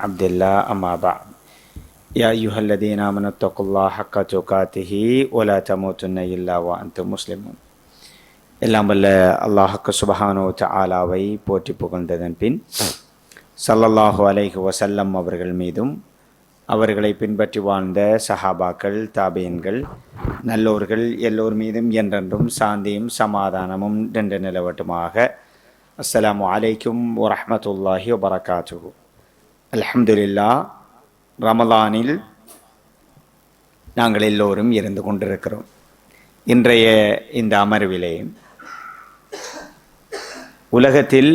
عبد الله أما بعد يا أيها الذين آمنوا اتقوا الله حق تقاته ولا تموتن إلا وأنتم مسلمون. எல்லாம் வல்ல அல்லாஹ்க்கு சுப்ஹானஹு வ தஆலாவை போற்றி புகழ்ந்ததன் பின் ஸல்லல்லாஹு அலைஹி வஸல்லம் அவர்கள் மீதும் அவர்களை பின்பற்றி வாழ்ந்த சஹாபாக்கள், தாபீன்கள், நல்லோர்கள் எல்லோர் மீதும் என்றென்றும் சாந்தியும் சமாதானமும் நின்று நிலவட்டுமாக. அஸ்ஸலாமு அலைக்கும் வரஹ்மத்துல்லாஹி வபரகாத்துஹு. அல்ஹம்துலில்லாஹ், ரமலானில் நாங்கள் எல்லோரும் இருந்து கொண்டிருக்கிறோம். இன்றைய இந்த அமர்விலே உலகத்தில்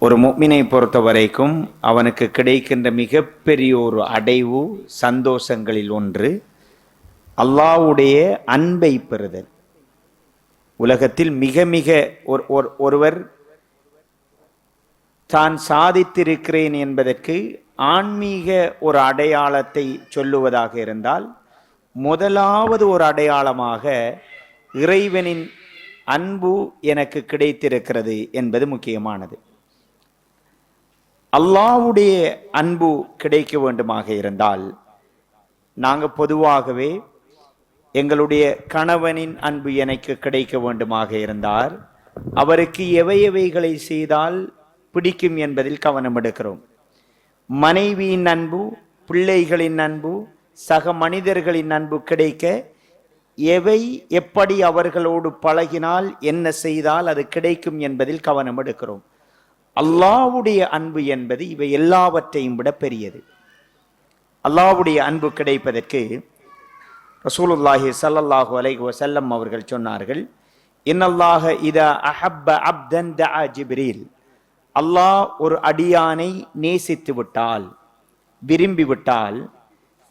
ஒரு முஃமினை பொறுத்த வரைக்கும் அவனுக்கு கிடைக்கின்ற மிகப்பெரிய ஒரு அடைவு, சந்தோஷங்களில் ஒன்று அல்லாஹ்வுடைய அன்பை பெறுதல். உலகத்தில் மிக மிக ஒருவர் தான் சாதித்திருக்கிறேன் என்பதற்கு ஆன்மீக ஒரு அடையாளத்தை சொல்லுவதாக இருந்தால், முதலாவது ஒரு அடையாளமாக இறைவனின் அன்பு எனக்கு கிடைத்திருக்கிறது என்பது முக்கியமானது. அல்லாஹ்வுடைய அன்பு கிடைக்க வேண்டுமாக இருந்தால், நாங்கள் பொதுவாகவே எங்களுடைய கணவனின் அன்பு எனக்கு கிடைக்க வேண்டுமாக இருந்தால் அவருக்கு எவைகளை செய்தால் பிடிக்கும் என்பதில் கவனம் எடுக்கிறோம். மனைவியின் அன்பு, பிள்ளைகளின் அன்பு, சக மனிதர்களின் அன்பு கிடைக்க எப்படி அவர்களோடு பழகினால் என்ன செய்தால் அது கிடைக்கும் என்பதில் கவனம் எடுக்கிறோம். அல்லாஹ்வுடைய அன்பு என்பது இவை எல்லாவற்றையும் விட பெரியது. அல்லாஹ்வுடைய அன்பு கிடைப்பதற்கு ரசூலுல்லாஹி ஸல்லல்லாஹு அலைஹி வஸல்லம் அவர்கள் சொன்னார்கள், இன்னல்லாஹ இதா அஹப்ப அப்தன் தஆ ஜிப்ரீல். அல்லாஹ் ஒரு அடியானை நேசித்து விட்டால், விரும்பி விட்டால்,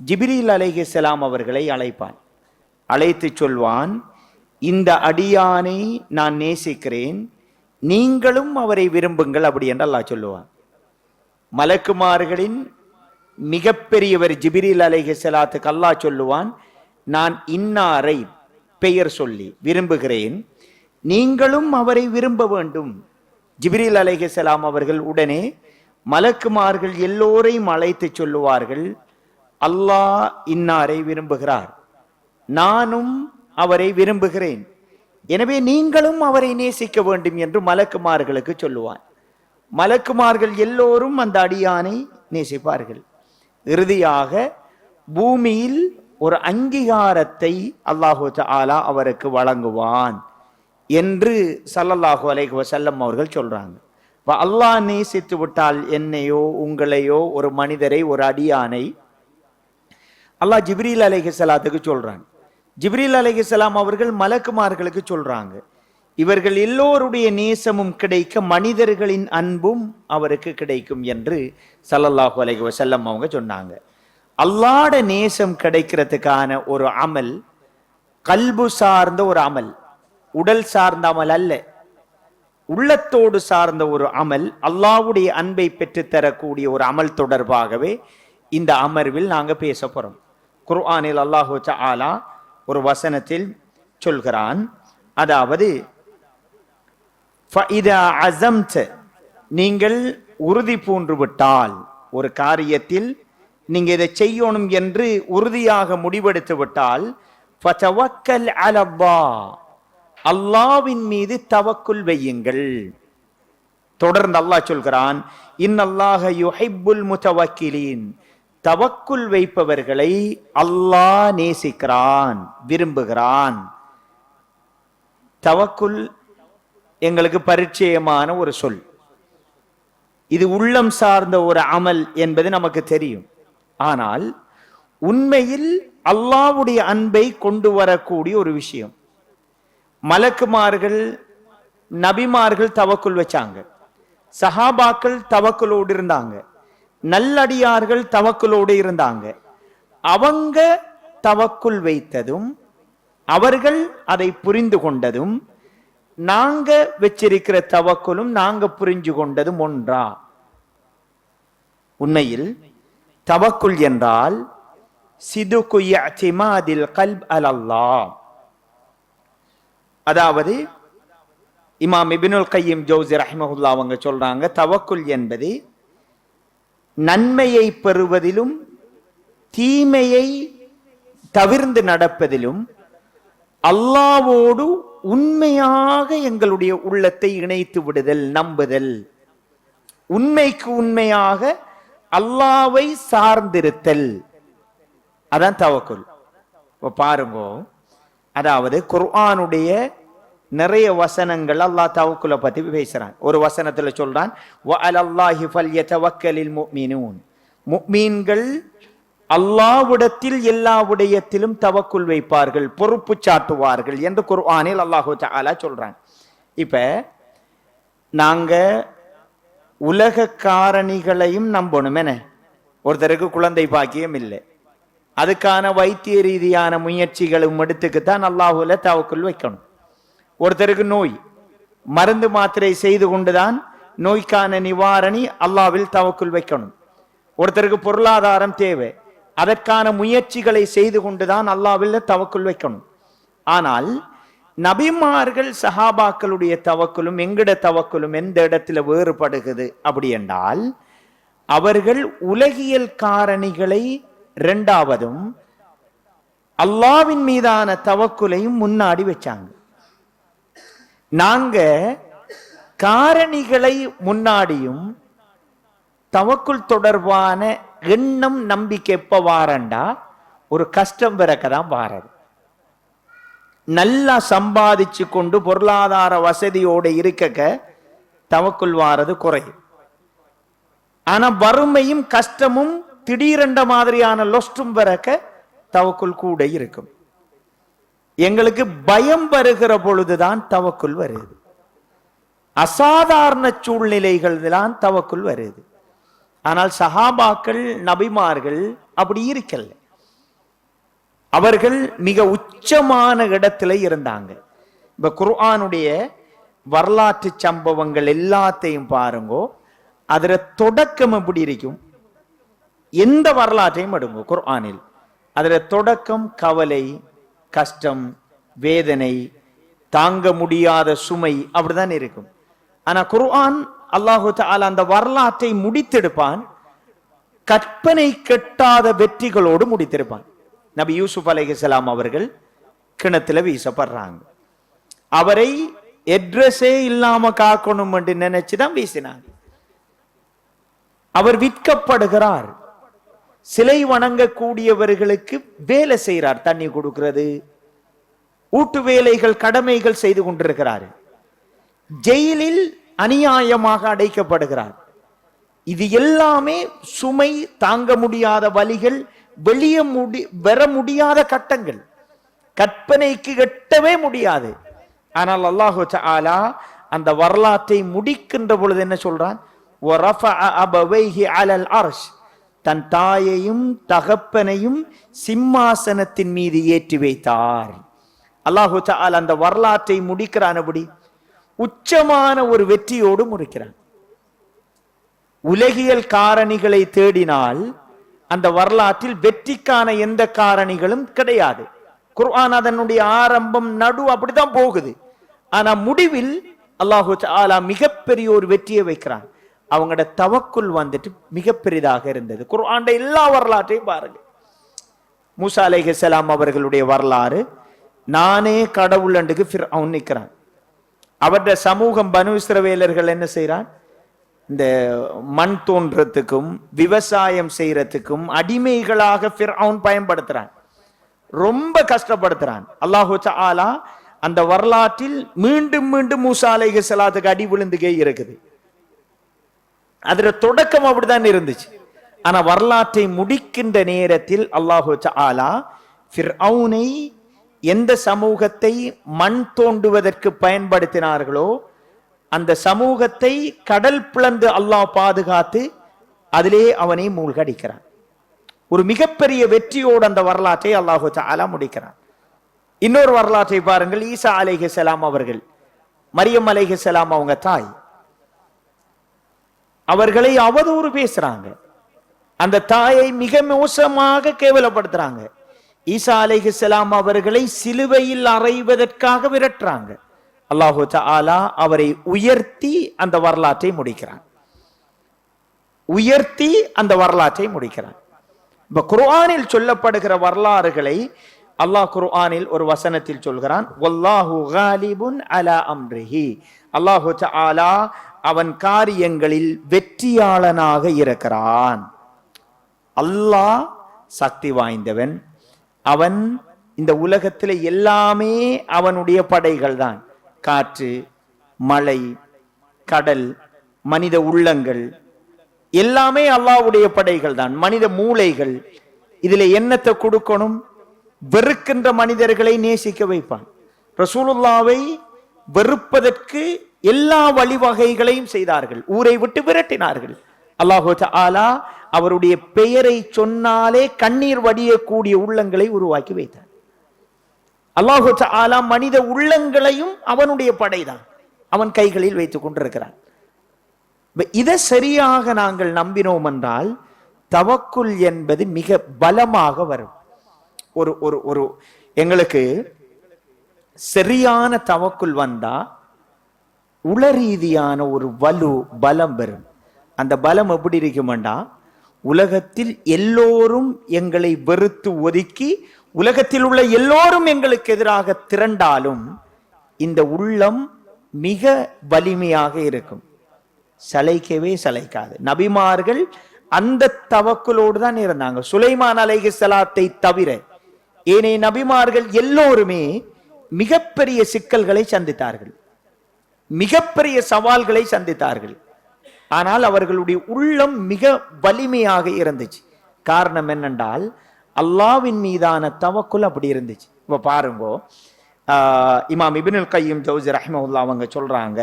ஜிப்ரீல் அலைஹிஸ்ஸலாம் அவர்களை அழைப்பான். அழைத்து சொல்வான், இந்த அடியானை நான் நேசிக்கிறேன், நீங்களும் அவரை விரும்புங்கள் அப்படி என்று அல்லாஹ் சொல்லுவான். மலக்குமார்களின் மிகப்பெரியவர் ஜிப்ரீல் அலைஹிஸ்ஸலாத்துக்கு அல்லாஹ் சொல்லுவான், நான் இன்னாரை பெயர் சொல்லி விரும்புகிறேன், நீங்களும் அவரை விரும்ப வேண்டும். ஜிப்ரீல் அலைஹிஸ்ஸலாம் அவர்கள் உடனே மலக்குமார்கள் எல்லோரையும் அழைத்து சொல்லுவார்கள், அல்லாஹ் இன்னாரை விரும்புகிறார், நானும் அவரை விரும்புகிறேன், எனவே நீங்களும் அவரை நேசிக்க வேண்டும் என்று மலக்குமார்களுக்கு சொல்லுவான். மலக்குமார்கள் எல்லோரும் அந்த அடியானை நேசிப்பார்கள். இறுதியாக பூமியில் ஒரு அங்கீகாரத்தை அல்லாஹு தஆலா அவருக்கு வழங்குவான் என்று ஸல்லல்லாஹு அலைஹி வஸல்லம் அவர்கள் சொல்றாங்க. அல்லாஹ் நேசித்து விட்டால் என்னையோ உங்களையோ ஒரு மனிதரை, ஒரு அடியானை அல்லாஹ் ஜிப்ரீல் அலைஹிஸ்ஸலாத்துக்கு சொல்றாங்க. ஜிப்ரீல் அலைஹிஸ்ஸலாம் அவர்கள் மலக்குமார்களுக்கு சொல்றாங்க. இவர்கள் எல்லோருடைய நேசமும் கிடைக்க மனிதர்களின் அன்பும் அவருக்கு கிடைக்கும் என்று ஸல்லல்லாஹு அலைஹி வஸல்லம் அவங்க சொன்னாங்க. அல்லாஹ்ட நேசம் கிடைக்கிறதுக்கான ஒரு அமல் கல்பு சார்ந்த ஒரு அமல், உடல் சார்ந்த அமல் அல்ல, உள்ளத்தோடு சார்ந்த ஒரு அமல், அல்லாஹ்வுடைய அன்பை பெற்றுத்தரக்கூடிய ஒரு அமல் தொடர்பாகவே இந்த அமர்வில் நாங்க பேச போறோம். குர்ஆனில் அல்லாஹு தஆலா ஒரு வசனத்தில் சொல்கிறான், அதாவது ஃபஇதா அஸம்த, நீங்கள் உறுதி பூண்டு விட்டால், ஒரு காரியத்தில் நீங்க இதை செய்யணும் என்று உறுதியாக முடிவெடுத்து விட்டால், ஃபதவக்கல் அலல்லாஹ், அல்லாஹ்வின் மீது தவக்குல் வையுங்கள். தொடர்ந்து அல்லாஹ் சொல்கிறான், இன்னல்லாஹ யுஹிப்புல் முத்தவக்கிலீன், தவக்குல் வைப்பவர்களை அல்லாஹ் நேசிக்கிறான், விரும்புகிறான். தவக்குல் எங்களுக்கு பரிச்சயமான ஒரு சொல். இது உள்ளம் சார்ந்த ஒரு அமல் என்பது நமக்கு தெரியும். ஆனால் உண்மையில் அல்லாஹ்வுடைய அன்பை கொண்டு வரக்கூடிய ஒரு விஷயம். மலக்குமார்கள், நபிமார்கள் தவக்குல் வச்சாங்க, சஹாபாக்கள் தவக்குலோடு இருந்தாங்க, நல்லடியார்கள் தவக்குலோடு இருந்தாங்க. அவங்க தவக்குல் வைத்ததும் அவர்கள் அதை புரிந்து கொண்டதும் நாங்க வச்சிருக்கிற தவக்குலும் நாங்க புரிஞ்சு கொண்டதும் ஒன்றா? உண்மையில் தவக்குல் என்றால் சிதுகு இஅ்திமாதில் கல்ப் அலல்லாஹ், அதாவது இமாம் இப்னுல் கய்யிம் ஜௌஸி ரஹ்மஹுல்லாஹ் அவங்க சொல்றாங்க, தவக்குல் என்பது நன்மையை பெறுவதிலும் தீமையை தவிர்ந்து நடப்பதிலும் அல்லாஹ்வோடு உண்மையாக எங்களுடைய உள்ளத்தை இணைத்து விடுதல், நம்புதல், உண்மைக்கு உண்மையாக அல்லாஹ்வை சார்ந்திருத்தல், அதான் தவக்குல். பாருங்க, அதாவது குர்ஆனுடைய நிறைய வசனங்கள் அல்லாஹ் தவக்குல பத்தி பேசுறான். ஒரு வசனத்துல சொல்றான், வஅலல்லாஹி ஃபல்யதவக்கலில் முஃமினூன், முஃமின்கள் அல்லாஹ்விடத்தில் எல்லா விடயத்திலும் தவக்குல் வைப்பார்கள், பொறுப்பு சாட்டுவார்கள் என்று குர்ஆனில் அல்லாஹு தஆலா சொல்றான். இப்ப நாங்க உலக காரணிகளையும் நம்பணும். என்ன, ஒருத்தருக்கு குழந்தை பாக்கியம் இல்லை, அதுக்கான வைத்திய ரீதியான முயற்சிகளும் எடுத்துக்குத்தான் அல்லாஹுல தவக்குல் வைக்கணும். ஒருத்தருக்கு நோய், மருந்து மாத்திரை செய்து கொண்டுதான் நோய்க்கான நிவாரணி அல்லாஹ்வில் தவக்குல் வைக்கணும். ஒருத்தருக்கு பொருளாதாரம் தேவை, அதற்கான முயற்சிகளை செய்து கொண்டுதான் அல்லாஹ்வில் தவக்குல் வைக்கணும். ஆனால் நபிமார்கள் சஹாபாக்களுடைய தவக்குலும் எங்கட தவக்குலும் எந்த இடத்துல வேறுபடுகிறது அப்படி என்றால், அவர்கள் உலகியல் காரணிகளை இரண்டாவதும் அல்லாஹ்வின் மீதான தவக்குலையும் முன்னாடி வச்சாங்க. நாங்க காரணிகளை முன்னாடியும் தவக்குல் தொடர்பான எண்ணம் நம்பிக்கை எப்ப வாரண்டா, ஒரு கஷ்டம் பிறக்கதான் வாரது. நல்லா சம்பாதிச்சு கொண்டு பொருளாதார வசதியோடு இருக்க தவக்குல் வாரது குறையும். ஆனா வறுமையும் கஷ்டமும் திடீரென்ற மாதிரியான லொஸ்டும் பிறக்க தவக்குல் கூட இருக்கும். எங்களுக்கு பயம் வருகிற பொழுதுதான் தவக்குல் வருது, அசாதாரண சூழ்நிலைகள் தான் தவக்குல் வருது. ஆனால் சஹாபாக்கள் நபிமார்கள் அப்படி இருக்கல, அவர்கள் மிக உச்சமான இடத்துல இருந்தாங்க. இப்ப குர்ஆனுடைய வரலாற்று சம்பவங்கள் எல்லாத்தையும் பாருங்கோ, அதுல தொடக்கம் எப்படி இருக்கும், எந்த வரலாற்றையும் எடுங்கோ குர்ஆனில், அதுல தொடக்கம் கவலை, கஷ்டம், வேதனை, தாங்க முடியாத சுமை அப்படிதான் இருக்கும். ஆனா குர்ஆன் அல்லாஹு தஆலா அந்த வரலாற்றை முடித்தெடுப்பான், கற்பனை கெட்டாத வெற்றிகளோடு முடித்திருப்பான். நபி யூசுப் அலைஹிஸ்ஸலாம் அவர்கள் கிணத்துல வீசப்படுறாங்க, அவரை அட்ரஸே இல்லாம காக்கணும் என்று நினைச்சுதான் வீசினாங்க. அவர் விற்கப்படுகிறார், சிலை வணங்கக்கூடியவர்களுக்கு வேலை செய்கிறார், தண்ணி கொடுக்கிறது, ஊட்டு வேலைகள் கடமைகள் செய்து கொண்டிருக்கிறார். ஜெயிலில் அநியாயமாக அடைக்கப்படுகிறார். இது எல்லாமே சுமை, தாங்க முடியாத வலிகள், வெளியே வர முடியாத கட்டங்கள், கற்பனைக்கு எட்டவே முடியாது. ஆனால் அல்லாஹு தஆலா அந்த வரலாற்றை முடிக்கின்ற பொழுது என்ன சொல்றான், وَرَفَعَ أَبَوَيْهِ عَلَى الْعَرْشِ, தன் தாயையும் தகப்பனையும் சிம்மாசனத்தின் மீது ஏற்றி வைத்தார். அல்லாஹு தஆலா அந்த வரலாற்றை முடிக்கிறான், அப்படி உச்சமான ஒரு வெற்றியோடு முடிக்கிறான். உலகியல் காரணிகளை தேடினால் அந்த வரலாற்றில் வெற்றிக்கான எந்த காரணிகளும் கிடையாது. குர்ஆன் அதனுடைய ஆரம்பம் நடு அப்படிதான் போகுது. ஆனா முடிவில் அல்லாஹு தஆலா மிகப்பெரிய ஒரு வெற்றியை வைக்கிறான். அவங்களோட தவக்குல் வந்துட்டு மிக பெரிதாக இருந்தது. குர்ஆன் எல்லா வரலாற்றையும் பாருங்க. மூசா அலைஹிஸ்ஸலாம் அவர்களுடைய வரலாறு, நானே கடவுள் அண்டுக்கு ஃபிர்அவுன் நிற்கிறான். அவருடைய சமூகம் பனு இஸ்ரவேலர்கள் என்ன செய்யறான், இந்த மண் தோன்றத்துக்கும் விவசாயம் செய்யறதுக்கும் அடிமைகளாக ஃபிர்அவுன் பயன்படுத்துறான், ரொம்ப கஷ்டப்படுத்துறான். அல்லாஹு தஆலா அந்த வரலாற்றில் மீண்டும் மீண்டும் மூசா அலைஹிஸ்ஸலாத்துக்கு அடி விழுந்துகே இருக்குது. அதுல தொடக்கம் அப்படிதான் இருந்துச்சு. ஆனா வரலாற்றை முடிக்கின்ற நேரத்தில் அல்லாஹு தஆலா ஃபிர்அவுனை எந்த சமூகத்தை மண் தோண்டுவதற்கு பயன்படுத்தினார்களோ அந்த சமூகத்தை கடல் பிளந்து அல்லாஹ் பாதுகாத்து அதிலே அவனை மூழ்கடிக்கிறான். ஒரு மிகப்பெரிய வெற்றியோடு அந்த வரலாற்றை அல்லாஹு தஆலா முடிக்கிறான். இன்னொரு வரலாற்றை பாருங்கள். ஈசா அலைஹிஸ்ஸலாம் அவர்கள், மரியம் அலைஹிஸ்ஸலாம் அவங்க தாய், அவர்களை அவதூறு பேசுறாங்க, அந்த தாயை மிக மோசமாக கேவலப்படுத்துறாங்க. ஈசா அலைஹிஸ்ஸலாம் அவர்களை சிலுவையில் அறைவதற்காக விரட்டுறாங்க. அல்லாஹு தஆலா அவரை உயர்த்தி அந்த வரலாற்றை முடிக்கிறான். உயர்த்தி அந்த வரலாற்றை முடிக்கிறான். இப்ப குர்ஆனில் சொல்லப்படுகிற வரலாறுகளை அல்லாஹ் குர்ஆனில் ஒரு வசனத்தில் சொல்கிறான், வல்லாஹு காலிபுன் அலா அம்ரிஹி, அல்லாஹு தஆலா அவன் காரியங்களில் வெற்றியாளனாக இருக்கிறான். அல்லாஹ் சக்தி வாய்ந்தவன். அவன் இந்த உலகத்தில் எல்லாமே அவனுடைய படைகள் தான். காற்று, மழை, கடல், மனித உள்ளங்கள் எல்லாமே அல்லாஹ்வுடைய படைகள் தான். மனித மூளைகள். இதுல என்னத்தை கொடுக்கணும்? வெறுக்கின்ற மனிதர்களை நேசிக்க வைப்பான். ரசூலுல்லாவை வெறுப்பதற்கு எல்லா வழிவகைகளையும் செய்தார்கள். ஊரை விட்டு விரட்டினார்கள். அல்லாஹு தஆலா அவருடைய பெயரை சொன்னாலே கண்ணீர் வடியக்கூடிய உள்ளங்களை உருவாக்கி வைத்தார். அல்லாஹு தஆலா மனித உள்ளங்களையும் அவனுடைய படைதான் அவன் கைகளில் வைத்துக் கொண்டிருக்கிறான். இதை சரியாக நாங்கள் நம்பினோம் என்றால் தவக்குல் என்பது மிக பலமாக வரும். ஒரு ஒரு ஒரு எங்களுக்கு சரியான தவக்குல் வந்தா உளரீதியான ஒரு வலு பலம் வரும். அந்த பலம் எப்படி இருக்குமெண்டா, உலகத்தில் எல்லோரும் எங்களை வெறுத்து ஒதுக்கி உலகத்தில் உள்ள எல்லோரும் எங்களுக்கு எதிராக திரண்டாலும் இந்த உள்ளம் மிக வலிமையாக இருக்கும். சளைக்கவே சளைக்காது. நபிமார்கள் அந்த தவக்குலோடு தான் இருந்தாங்க. சுலைமான் அலைஹிஸ்ஸலாத்தை தவிர ஏனைய நபிமார்கள் எல்லோருமே மிகப்பெரிய சிக்கல்களை சந்தித்தார்கள், மிகப்பெரிய சவால்களை சந்தித்தார்கள். ஆனால் அவர்களுடைய உள்ளம் மிக வலிமையாக இருந்துச்சு. காரணம் என்னென்றால் அல்லாஹ்வின் மீதான தவக்குல் அப்படி இருந்துச்சு. இப்ப பாருங்க, இமாம் இப்னுல் கையிம் ஜௌஸி ரஹ்மத்துல்லாஹி அவங்க சொல்றாங்க,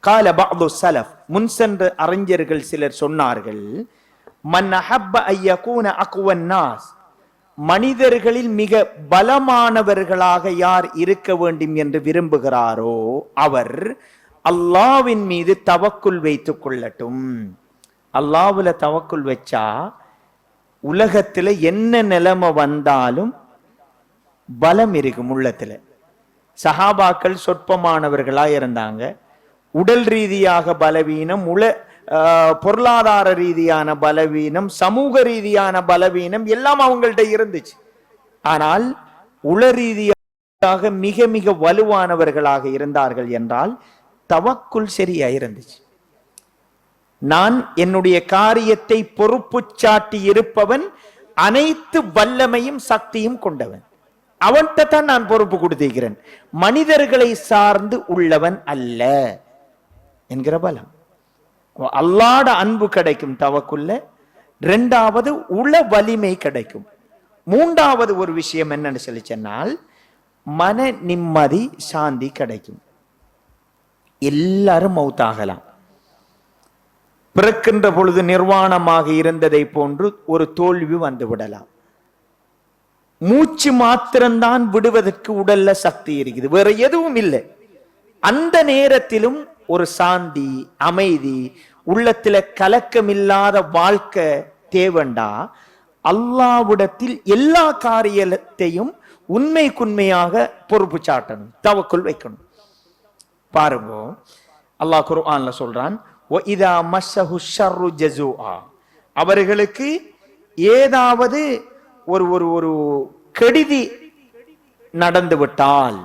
கால பஅது ஸலஃப், முன் சென்ற அறிஞர்கள் சிலர் சொன்னார்கள், மன் அஹப்ப அய்யகூன அக்வன் நாஸ், மனிதர்களில் மிக பலமானவர்களாக யார் இருக்க வேண்டும் என்று விரும்புகிறாரோ அவர் அல்லாஹ்வின் மீது தவக்குல் வைத்துக் கொள்ளட்டும். அல்லாஹ்வுல தவக்குல் வச்சா உலகத்துல என்ன நிலைமை வந்தாலும் பலம் இருக்கும் உள்ளத்துல. சஹாபாக்கள் சொற்பமானவர்களா இருந்தாங்க. உடல் ரீதியாக பலவீனம், பொருளாதார ரீதியான பலவீனம், சமூக ரீதியான பலவீனம் எல்லாம் அவங்கள்ட்ட இருந்துச்சு. ஆனால் உள ரீதியாக மிக மிக வலுவானவர்களாக இருந்தார்கள் என்றால் தவக்குல் சரியா இருந்துச்சு. நான் என்னுடைய காரியத்தை பொறுப்பு சாட்டி இருப்பவன் அனைத்து வல்லமையும் சக்தியும் கொண்டவன், அவன்கிட்ட தான் நான் பொறுப்பு கொடுத்திருக்கிறேன், மனிதர்களை சார்ந்து உள்ளவன் அல்ல என்கிற பலம். அல்லாஹ்வுடைய அன்பு கிடைக்கும் தவக்குல்ல. இரண்டாவது உள வலிமை கிடைக்கும். மூன்றாவது ஒரு விஷயம் என்னன்னு சொல்லி சொன்னால் மன நிம்மதி, சாந்தி கிடைக்கும். எல்லாரும் மௌத்தாகலாம். பிறக்கின்ற பொழுது நிர்வாணமாக இருந்ததை போன்று ஒரு தோல்வி வந்து விடலாம். மூச்சு மாத்திரம்தான் விடுவதற்கு உடல்ல சக்தி இருக்குது, வேற எதுவும் இல்லை. அந்த நேரத்திலும் ஒரு சாந்தி, அமைதி, உள்ளத்துல கலக்கமில்லாத வாழ்க்கை தேவண்டா அல்லாஹ்விடத்தில் எல்லா காரியத்தையும் உண்மைக்குண்மையாக பொறுப்பு சாட்டணும், தவக்குல் வைக்கணும். பாருங்க, அல்லாஹ் குர்ஆன்ல சொல்றான், வஇதா மஸ்ஸஹு ஷர்ரு ஜஸூஆ, அவர்களுக்கு ஏதாவது ஒரு ஒரு ஒரு கெடுதி நடந்து விட்டால்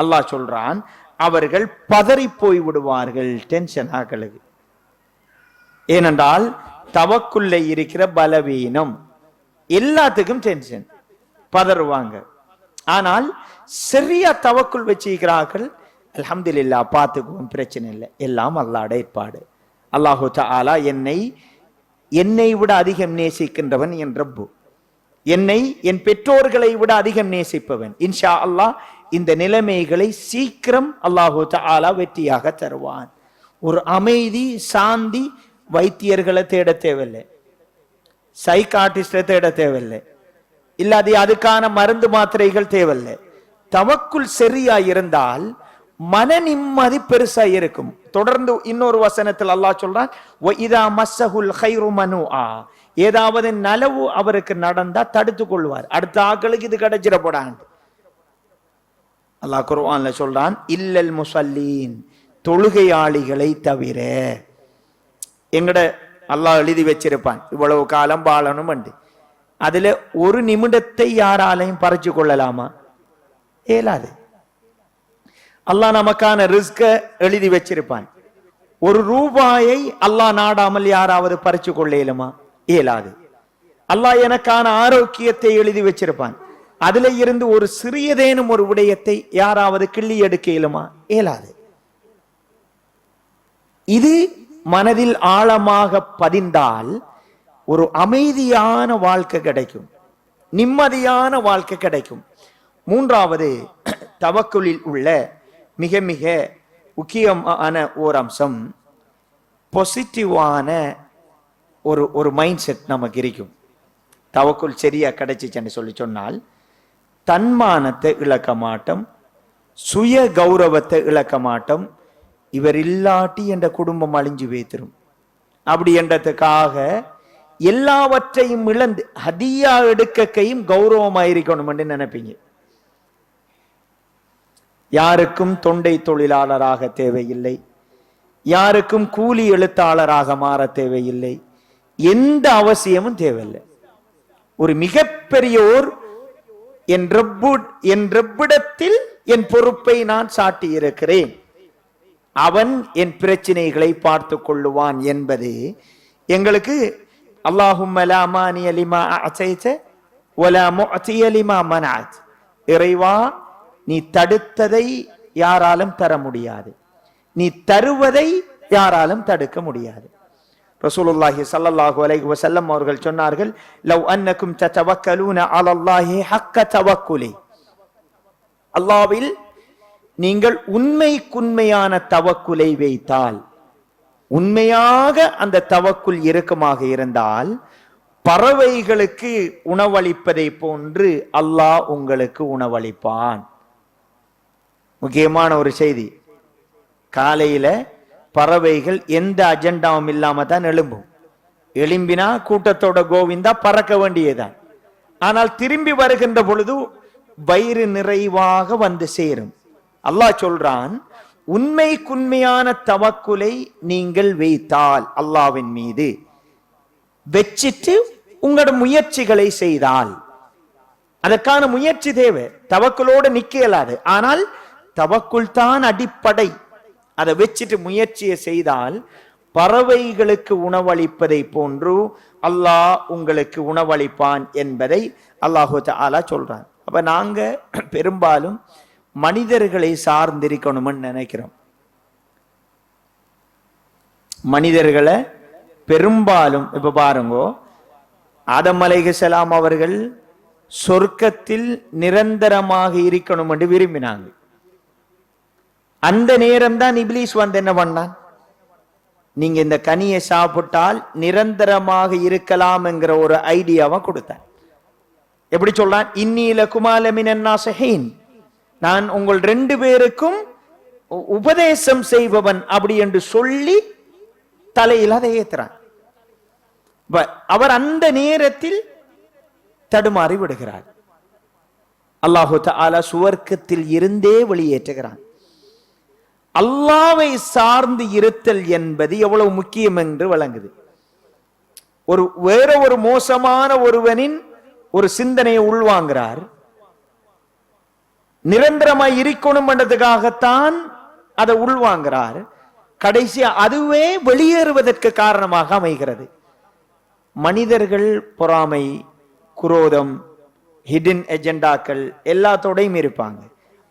அல்லாஹ் சொல்றான் அவர்கள் பதறி போய் விடுவார்கள், டென்ஷன் ஆகலுக்கு. ஏனென்றால் தவக்குள்ள இருக்கிற பலவீனம், எல்லாத்துக்கும் டென்ஷன், பதறுவாங்க. ஆனால் சரியா தவக்குள் வச்சிருக்கிறார்கள், அல்ஹம்துலில்லாஹ், பார்த்துக்குவோம், பிரச்சனை இல்லை, எல்லாம் அல்லாஹ்வுடைய ஏற்பாடு. அல்லாஹு தஆலா என்னை விட அதிகம் நேசிக்கின்றவன் என் ரப்பு, என்னை என் பெற்றோர்களை விட அதிகம் நேசிப்பவன். இன்ஷா அல்லாஹ் இந்த நிலைமைகளை சீக்கிரம் அல்லாஹு தஆலா வெற்றியாக தருவான். ஒரு அமைதி, சாந்தி வைத்தியர்களை தேட தேவையில்லை, சைக்காட்டிஸ்ட தேட தேவையில்லை, இல்லாது அதுக்கான மருந்து மாத்திரைகள் தேவையில்லை. தவக்குல் சரியா இருந்தால் மன நிம்மதி பெருசா இருக்கும். தொடர்ந்து இன்னொரு வசனத்தில் அல்லாஹ் சொல்றான், வஇதா மஸ்ஸஹுல் கைரு மனுஆ, ஏதாவது நலவு அவருக்கு நடந்தா தடுத்துக் கொள்வார், அடுத்த ஆட்களுக்கு இது கிடைச்சிட போடான். அல்லாஹ் குர்ஆன்ல சொல்றான், இல்லல் முஸல்லீன், தொழுகையாளிகளை தவிர. எங்கட அல்லாஹ் எழுதி வச்சிருப்பான் இவ்வளவு காலம் வாழணும் என்று. அதுல ஒரு நிமிடத்தை யாராலையும் பறிச்சு கொள்ளலாமா? இயலாது. அல்லாஹ் நமக்கான ரிஸ்க எழுதி வச்சிருப்பான். ஒரு ரூபாயை அல்லாஹ் நாடாமல் யாராவது பறிச்சு கொள்ள இயலுமா? இயலாது. அல்லாஹ் எனக்கான ஆரோக்கியத்தை எழுதி வச்சிருப்பான். அதுல இருந்து ஒரு சிறியதேனும் ஒரு விடயத்தை யாராவது கிள்ளி எடுக்க இயலுமா? இயலாது. இது மனதில் ஆழமாக பதிந்தால் ஒரு அமைதியான வாழ்க்கை கிடைக்கும், நிம்மதியான வாழ்க்கை கிடைக்கும். மூன்றாவது, தவக்குலில் உள்ள மிக மிக முக்கியமான ஓர் அம்சம், பாசிட்டிவான ஒரு மைண்ட் செட் நமக்கு இருக்கும். தவக்குல் சரியா கிடைச்சிச்சுன்னு சொன்னால் தன்மானத்தை இழக்க மாட்டோம், சுய கௌரவத்தை இழக்க மாட்டோம். இவர் இல்லாட்டி என்ற குடும்பம் அழிஞ்சு வைத்திரும் அப்படி என்றதுக்காக எல்லாவற்றையும் இழந்து ஹதியா எடுக்கையும் கௌரவமாயிருக்கணும் என்று நினைப்பீங்க. யாருக்கும் தொண்டை தொழிலாளராக தேவையில்லை, யாருக்கும் கூலி எழுத்தாளராக மாற தேவையில்லை, எந்த அவசியமும் தேவையில்லை. ஒரு மிகப்பெரியோர் என் ரப்பிடத்தில் என் பொறுப்பை நான் சாட்டி இருக்கிறேன், அவன் என் பிரச்சனைகளை பார்த்து கொள்ளுவான் என்பது எங்களுக்கு அல்லாஹும்ம லா மானிய லிமா அஸைத வலா முஅதிய லிமா மனஅத், இறைவா நீ தடுத்ததை யாராலும் தர முடியாது, நீ தருவதை யாராலும் தடுக்க முடியாது. ரசூலுல்லாஹி ஸல்லல்லாஹு அலைஹி வஸல்லம் அவர்கள் சொன்னார்கள், லவ் அன்னக்கும் ததவக்கலூன அலல்லாஹி ஹக்க தவக்குலி, அல்லாஹ்வில் நீங்கள் உண்மைக்குண்மையான தவக்குலை வைத்தால், உண்மையாக அந்த தவக்குல் இறுக்கமாக இருந்தால், பறவைகளுக்கு உணவளிப்பதை போன்று அல்லாஹ் உங்களுக்கு உணவளிப்பான். முக்கியமான ஒரு செய்தி, காலையில பறவைகள் எந்த அஜெண்டாவும் இல்லாம தான் எழும்பும். எழும்பினா கூட்டத்தோட கோவிந்தா பறக்க வேண்டியதுதான். ஆனால் திரும்பி வருகின்ற பொழுது வயிறு நிறைவாக வந்து சேரும். அல்லாஹ் சொல்றான், உண்மைக்குண்மையான தவக்குலை நீங்கள் வைத்தால் அல்லாஹ்வின் மீது வச்சிட்டு உங்களோட முயற்சிகளை செய்தால், அதற்கான முயற்சி தேவை, தவக்குலோடு நிக்க இயலாது. ஆனால் தவக்குல் தான் அடிப்படை. அதை வச்சுட்டு முயற்சியை செய்தால் பறவைகளுக்கு உணவளிப்பதை போன்று அல்லாஹ் உங்களுக்கு உணவளிப்பான் என்பதை அல்லாஹு தஆலா சொல்றான். அப்ப நாங்க பெரும்பாலும் மனிதர்களை சார்ந்திருக்கணும்னு நினைக்கிறோம். மனிதர்களை பெரும்பாலும் இப்ப பாருங்க, ஆதம் அலைஹிஸ்ஸலாம் அவர்கள் சொர்க்கத்தில் நிரந்தரமாக இருக்கணும் என்று விரும்பினாங்க. அந்த நேரம் தான் இப்லீஸ் வந்து என்ன பண்ணான், நீங்க இந்த கனியை சாப்பிட்டால் நிரந்தரமாக இருக்கலாம் என்கிற ஒரு ஐடியாவை கொடுத்தான். எப்படி சொல்றான், இன்னீ லகுமா லமினன் நாஸிஹீன், நான் உங்கள் 2 பேருக்கும் உபதேசம் செய்பவன் அப்படி என்று சொல்லி தலையில் அதை ஏத்துறான். அவர் அந்த நேரத்தில் தடுமாறி விடுகிறார். அல்லாஹு தஆலா சுவர்க்கத்தில் இருந்தே வெளியேற்றுகிறான். அல்லாஹ்வை சார்ந்து இருத்தல் என்பது எவ்வளவு முக்கியம் என்று வழங்குது. வேற ஒரு மோசமான ஒருவனின் ஒரு சிந்தனையை உள்வாங்கிறார், நிரந்தரமாய் இருக்கணும் என்றதுக்காகத்தான் அதை உள்வாங்கிறார். கடைசி அதுவே வெளியேறுவதற்கு காரணமாக அமைகிறது. மனிதர்கள் பொறாமை, குரோதம், ஹிடன் எஜெண்டாக்கள் எல்லாத்தோடையும் இருப்பாங்க.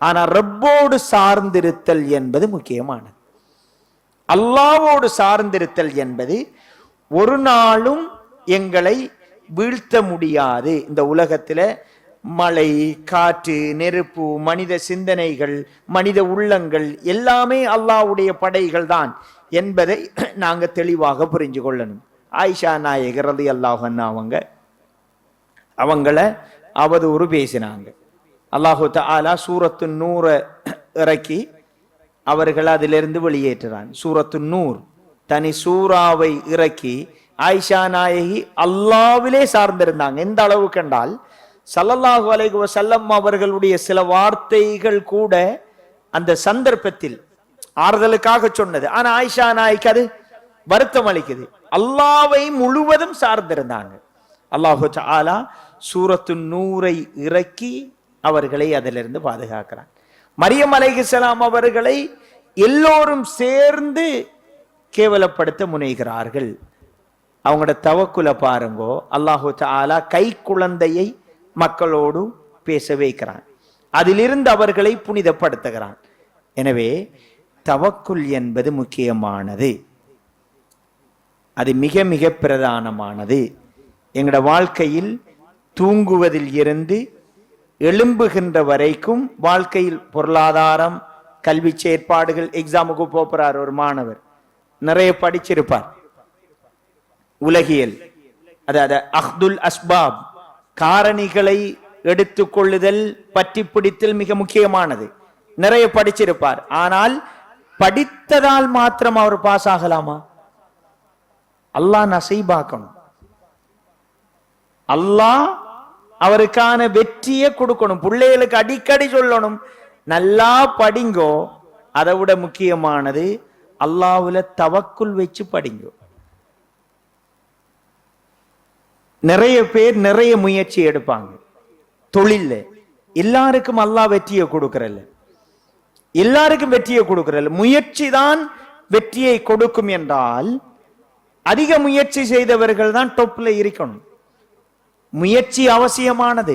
ஆனா ரப்போடு சார்ந்திருத்தல் என்பது முக்கியமானது. அல்லாஹ்வோடு சார்ந்திருத்தல் என்பது ஒரு நாளும் எங்களை வீழ்த்த முடியாது. இந்த உலகத்துல மழை, காற்று, நெருப்பு, மனித சிந்தனைகள், மனித உள்ளங்கள் எல்லாமே அல்லாஹ்வுடைய படைகள் தான் என்பதை நாங்க தெளிவாக புரிஞ்சு கொள்ளணும். ஆயிஷா நாயகர் ரலியல்லாஹு அன்ஹா அவங்கள அவதூறு பேசினாங்க. அல்லாஹு தஆலா சூரத்து நூர இறக்கி அவர்கள் அதிலிருந்து வெளியேற்றுறான். சூரத்து நூர் தனி சூறாவை இறக்கி ஆயிஷா நாயகி அல்லாஹ்விலே சார்ந்திருந்தாங்க. எந்த அளவு கண்டால் ஸல்லல்லாஹு அலைஹி வஸல்லம் அவர்களுடைய சில வார்த்தைகள் கூட அந்த சந்தர்ப்பத்தில் ஆறுதலுக்காக சொன்னது. ஆனா ஆயிஷா நாயகி அது வருத்தம் அளிக்குது. அல்லாவை முழுவதும் சார்ந்திருந்தாங்க. அல்லாஹு தஆலா சூரத்து நூரை இறக்கி அவர்களை அதிலிருந்து பாதுகாக்கிறான். மரியம் அலைஹிஸ்ஸலாம் அவர்களை எல்லோரும் சேர்ந்து கேவலப்படுத்த முனைகிறார்கள். அவங்களோட தவக்குல பாருங்கோ, அல்லாஹு தஆலா கை குழந்தையை மக்களோடு பேச வைக்கிறான். அதிலிருந்து அவர்களை புனிதப்படுத்துகிறான். எனவே தவக்குல் என்பது முக்கியமானது, அது மிக மிக பிரதானமானது. எங்களோட வாழ்க்கையில் தூங்குவதில் இருந்து எழும்புகின்ற வரைக்கும் வாழ்க்கையில் பொருளாதாரம், கல்வி செயற்பாடுகள், எக்ஸாமுக்கு போறார் ஒரு மாணவர், நிறைய படிச்சிருப்பார். உலகியல், அதாவது அஹ்துல் அஸ்பாப், காரணிகளை எடுத்துக்கொள்ளுதல், பற்றி பிடித்தல் மிக முக்கியமானது. நிறைய படிச்சிருப்பார். ஆனால் படித்ததால் மாத்திரம் அவர் பாஸ் ஆகலாமா? அல்லாஹ் நசீபாக்கணும். அல்லாஹ் அவருக்கான வெற்றியை கொடுக்கணும். பிள்ளைகளுக்கு அடிக்கடி சொல்லணும், நல்லா படிங்கோ. அதை விட முக்கியமானது அல்லாஹ்வுல தவக்குல் வச்சு படிங்கோ. நிறைய பேர் நிறைய முயற்சி எடுப்பாங்க தொழில்ல. எல்லாருக்கும் அல்லாஹ் வெற்றியை கொடுக்கறல்ல, எல்லாருக்கும் வெற்றியை கொடுக்கறல்ல. முயற்சி தான் வெற்றியை கொடுக்கும் என்றால் அதிக முயற்சி செய்தவர்கள் தான் டொப்ல இருக்கணும். முயற்சி அவசியமானது,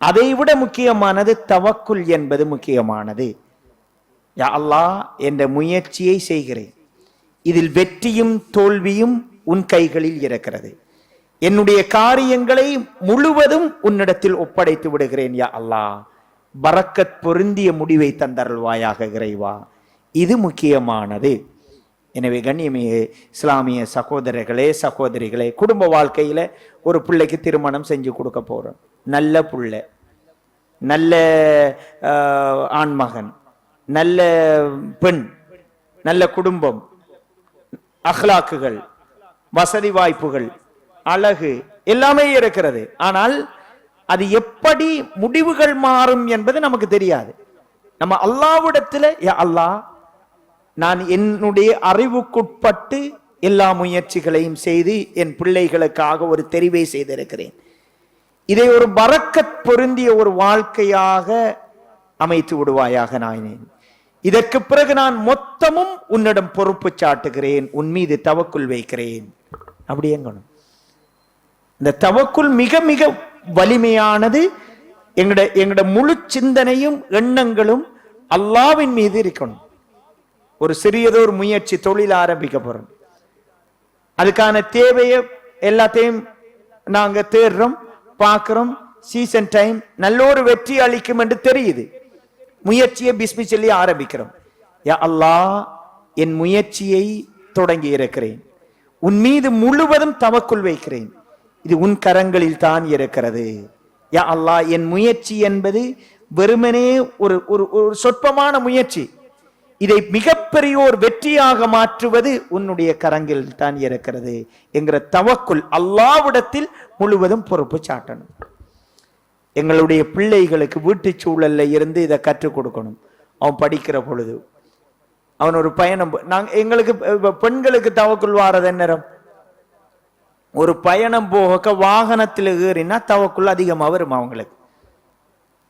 அதை விட முக்கியமானது தவக்குல் என்பது முக்கியமானது. யா அல்லாஹ், என்ற முயற்சியை செய்கிறேன், இதில் வெற்றியும் தோல்வியும் உன் கைகளில் இருக்கிறது, என்னுடைய காரியங்களை முழுவதும் உன்னிடத்தில் ஒப்படைத்து விடுகிறேன். யா அல்லாஹ், பரக்கத் பொருந்திய முடிவை தந்தருள்வாயாக இறைவா. இது முக்கியமானது. எனவே கண்ணியமிகு இஸ்லாமிய சகோதரர்களே, சகோதரிகளே, குடும்ப வாழ்க்கையில ஒரு பிள்ளைக்கு திருமணம் செஞ்சு கொடுக்க போறோம். நல்ல புள்ளை, நல்ல ஆண்மகன், நல்ல பெண், நல்ல குடும்பம், அஹ்லாக்குகள், வசதி வாய்ப்புகள், அழகு எல்லாமே இருக்கிறது. ஆனால் அது எப்படி முடிவுகள் மாறும் என்பது நமக்கு தெரியாது. நம்ம அல்லாஹ்விடத்துல, யா அல்லாஹ், நான் என்னுடைய அறிவுக்குட்பட்டு எல்லா முயற்சிகளையும் செய்து என் பிள்ளைகளுக்காக ஒரு தெரிவை செய்திருக்கிறேன், இதை ஒரு பரக்கத் பொருந்திய ஒரு வாழ்க்கையாக அமைத்து விடுவாயாக நாயனே. இதற்கு பிறகு நான் மொத்தமும் உன்னிடம் பொறுப்பு சாட்டுகிறேன், உன் மீது தவக்குல் வைக்கிறேன். அப்படி எங்கணும். இந்த தவக்குல் மிக மிக வலிமையானது. எங்கட முழு சிந்தனையும் எண்ணங்களும் அல்லாஹ்வின் மீது இருக்கணும். ஒரு சிறியதொரு முயற்சி, தொழில் ஆரம்பிக்க போறோம், அதுக்கான தேவையை எல்லாத்தையும் நாங்க தேடுறோம், பார்க்கிறோம். சீசன் டைம் நல்ல ஒரு வெற்றி அளிக்கும் என்று தெரியுது. முயற்சியை பிஸ்மி சொல்லி ஆரம்பிக்கிறோம். யா அல்லாஹ், என் முயற்சியை தொடங்கி இருக்கிறேன், உன் மீது முழுவதும் தவக்குல் வைக்கிறேன், இது உன் கரங்களில் தான் இருக்கிறது. யா அல்லாஹ், என் முயற்சி என்பது வெறுமனே ஒரு ஒரு சொற்பமான முயற்சி, இதை மிகப்பெரிய ஒரு வெற்றியாக மாற்றுவது உன்னுடைய கரங்களில் தான் இருக்கிறது என்கிற தவக்குல் அல்லாஹ்விடத்தில் முழுவதும் பொறுப்பு சாட்டணும். எங்களுடைய பிள்ளைகளுக்கு வீட்டு சூழல்ல இருந்து இதை கற்றுக் கொடுக்கணும். அவன் படிக்கிற பொழுது அவன் ஒரு பயணம், எங்களுக்கு பெண்களுக்கு தவக்குல் வாரது நேரம், ஒரு பயணம் போக வாகனத்தில் ஏறினா தவக்குல் அதிகமாக வரும். அவங்களுக்கு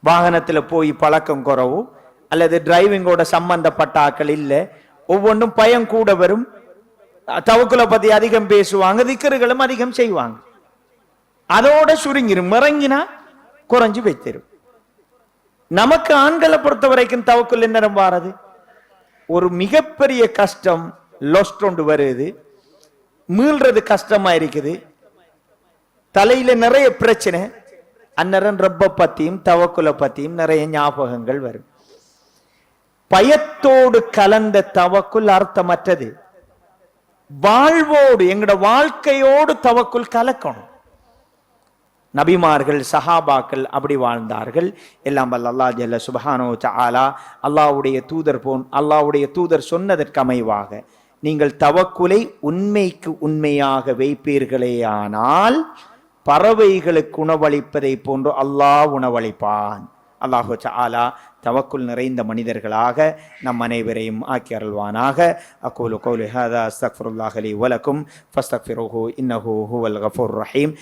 வாகனத்தில் போய் பழக்கம் குறவு அல்லது டிரைவிங்கோட சம்பந்தப்பட்ட ஆக்கள் இல்லை, ஒவ்வொன்றும் பயம் கூட வரும். தவக்குலை பத்தி அதிகம் பேசுவாங்க, திக்கர்களும் அதிகம் செய்வாங்க. அதோட சுருங்கிரும், இறங்கினா குறைஞ்சு வைத்திரும். நமக்கு ஆண்களை பொறுத்த வரைக்கும் தவக்குல் என்ன வாரது, ஒரு மிகப்பெரிய கஷ்டம், லொஸ்ட் ஒன்று வருது, மீள்றது கஷ்டமா இருக்குது, தலையில நிறைய பிரச்சனை. அந்நேரம் ரப்ப பத்தியும் தவக்குலை பத்தியும் நிறைய ஞாபகங்கள் வரும். பயத்தோடு கலந்த தவக்குல் அர்த்தமற்றது. வாழ்வோடு, எங்கட வாழ்க்கையோடு தவக்குல் கலக்கணும். நபிமார்கள், சஹாபாக்கள் அப்படி வாழ்ந்தார்கள். எல்லாம் வல்ல அல்லாஹ் ஜல்ல சுப்ஹானஹு வ தஆலா அல்லாஹ்வுடைய தூதர் அல்லாஹ்வுடைய தூதர் சொன்னதற்கு அமைவாக நீங்கள் தவக்குலை உண்மைக்கு உண்மையாக வைப்பீர்களேயானால் பறவைகளுக்கு உணவளிப்பதை போன்று அல்லாஹ் உணவளிப்பான். அல்லாஹு தஆலா தவக்குல் நிறைந்த மனிதர்களாக நம் அனைவரையும் ஆக்கி அருள்வானாக. அகூலு கௌலி ஹாதா அஸ்தக்ஃபிருல்லாஹ் லி வ லக்கும் ஃபஸ்தக்ஃபிருஹு இன்னஹு ஹுவல் கஃபூர் ரஹீம்.